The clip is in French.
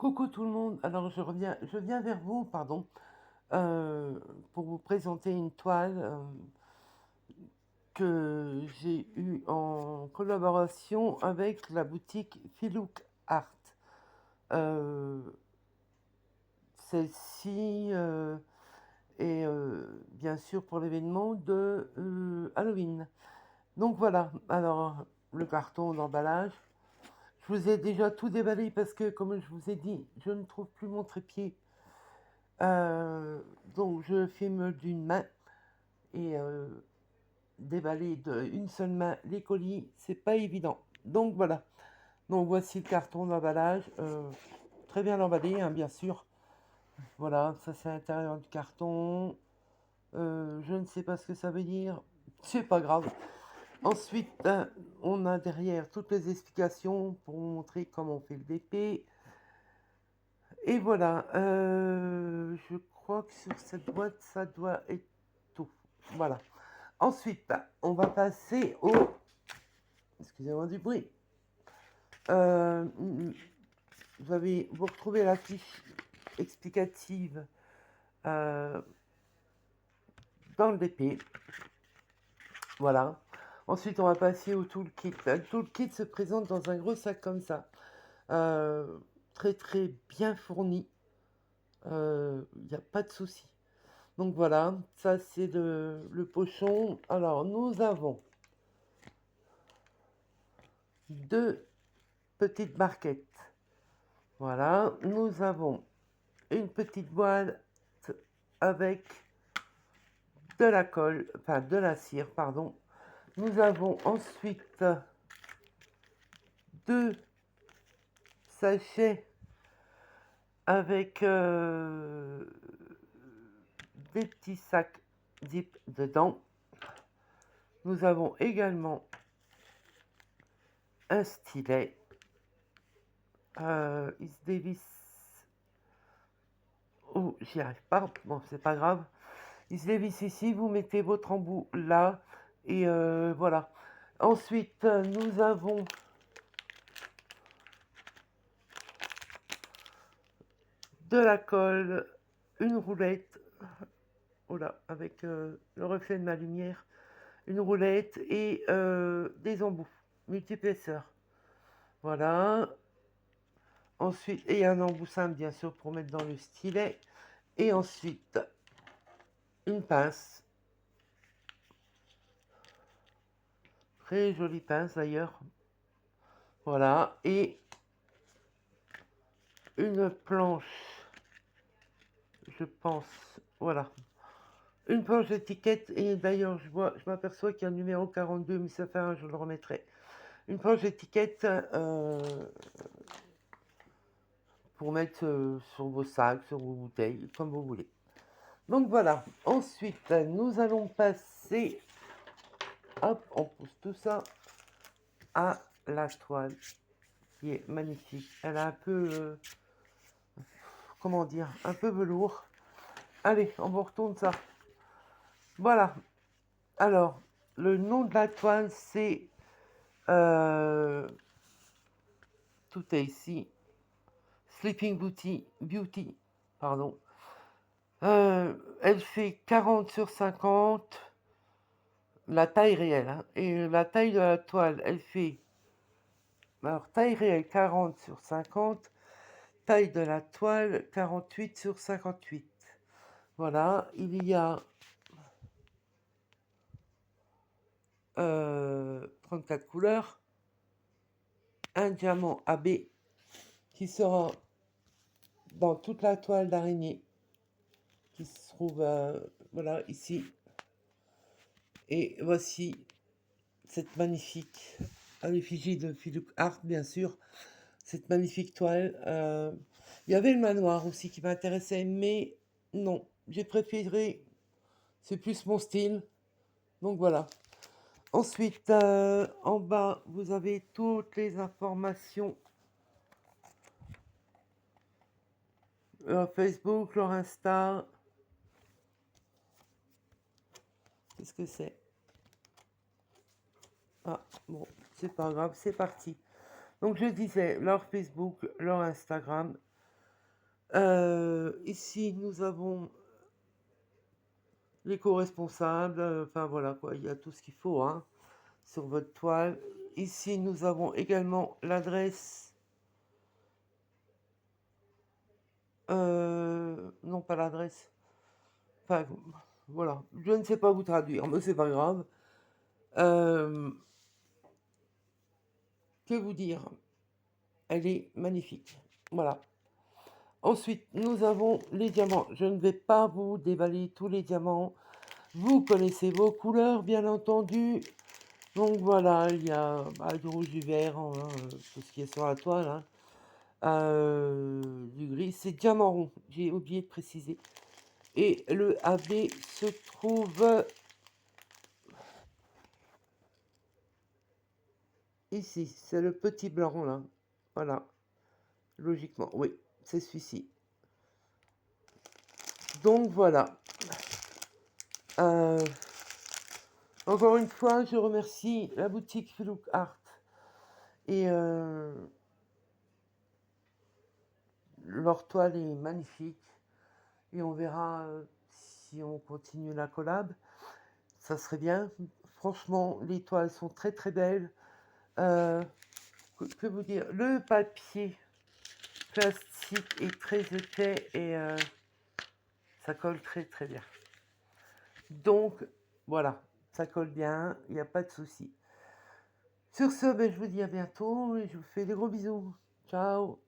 Coucou tout le monde, alors je viens vers vous, pardon, pour vous présenter une toile que j'ai eue en collaboration avec la boutique Filouk Art. Euh, Celle-ci est bien sûr pour l'événement de Halloween. Donc voilà, alors le carton d'emballage. Je vous ai déjà tout déballé parce que, comme je vous ai dit, je ne trouve plus mon trépied. Donc je filme d'une main et déballer d'une seule main les colis, c'est pas évident. Donc voilà. Donc voici le carton d'emballage, très bien emballé, hein, bien sûr. Voilà, ça c'est l'intérieur du carton. Je ne sais pas ce que ça veut dire, c'est pas grave. Ensuite, on a derrière toutes les explications pour vous montrer comment on fait le VP. Et voilà, je crois que sur cette boîte, ça doit être tout. Voilà. Ensuite, on va passer au... Excusez-moi du bruit. Euh, vous retrouvez la fiche explicative euh, dans le DP. Voilà. Ensuite, on va passer au toolkit. Le toolkit se présente dans un gros sac comme ça. Euh, Très très bien fourni. Il n'y a pas de souci. Donc voilà, ça c'est le pochon. Alors nous avons deux petites barquettes. Voilà, nous avons une petite boîte avec de la colle, enfin de la cire, pardon. Nous avons ensuite deux sachets avec des petits sacs zip dedans. Nous avons également un stylet. Il se dévisse. Oh, j'y arrive pas. Bon, c'est pas grave. Il se dévisse ici. Vous mettez votre embout là. Et voilà. Ensuite, nous avons de la colle, une roulette. Oh là, avec le reflet de ma lumière. Une roulette et des embouts multi-épaisseurs. Voilà. Ensuite, et un embout simple, bien sûr, pour mettre dans le stylet. Et ensuite, une pince. Très jolie pince d'ailleurs. Voilà. Et une planche, je pense. Voilà. Une planche d'étiquette. Et d'ailleurs, je m'aperçois qu'il y a un numéro 42, mais ça fait un, je le remettrai. Une planche d'étiquette pour mettre sur vos sacs, sur vos bouteilles, comme vous voulez. Donc voilà. Ensuite, nous allons passer, hop, on pousse tout ça à la toile qui est magnifique. Elle a un peu, comment dire, un peu velours. Allez, on vous retourne ça. Voilà. Alors, le nom de la toile, c'est, euh, tout est ici. Sleeping Beauty, pardon. Elle fait 40 sur 50, la taille réelle, hein. Et la taille de la toile, elle fait, alors taille réelle 40 sur 50, taille de la toile 48 sur 58. Voilà, il y a 34 couleurs, un diamant AB qui sera dans toute la toile d'araignée qui se trouve voilà ici. Et voici cette magnifique, à l'effigie de Philippe Art, bien sûr, cette magnifique toile. Il y avait le manoir aussi qui m'intéressait, mais non, j'ai préféré, c'est plus mon style. Donc voilà. Ensuite, en bas, vous avez toutes les informations. Leur Facebook, leur Insta. Qu'est-ce que c'est? Ah, bon, c'est pas grave, c'est parti. Donc je disais, leur Facebook, leur Instagram. Ici, nous avons l'éco-responsable, enfin voilà quoi, il y a tout ce qu'il faut hein, sur votre toile. Ici, nous avons également l'adresse, non pas l'adresse, enfin voilà, je ne sais pas vous traduire, mais c'est pas grave. Que vous dire? Elle est magnifique, voilà. Ensuite, nous avons les diamants. Je ne vais pas vous déballer tous les diamants. Vous connaissez vos couleurs, bien entendu. Donc voilà, il y a du rouge, du vert, hein, tout ce qui est sur la toile. Hein. Du gris, c'est diamant rond, j'ai oublié de préciser. Et le AB se trouve ici, c'est le petit blanc là. Voilà, logiquement, oui, c'est celui-ci. Donc voilà. Encore une fois, je remercie la boutique Look Art et leur toile est magnifique et on verra si on continue la collab. Ça serait bien. Franchement, les toiles sont très très belles. Que vous dire? Le papier plastique est très épais et ça colle très très bien. Donc voilà, ça colle bien, il n'y a pas de souci. Sur ce, ben, je vous dis à bientôt et je vous fais des gros bisous. Ciao!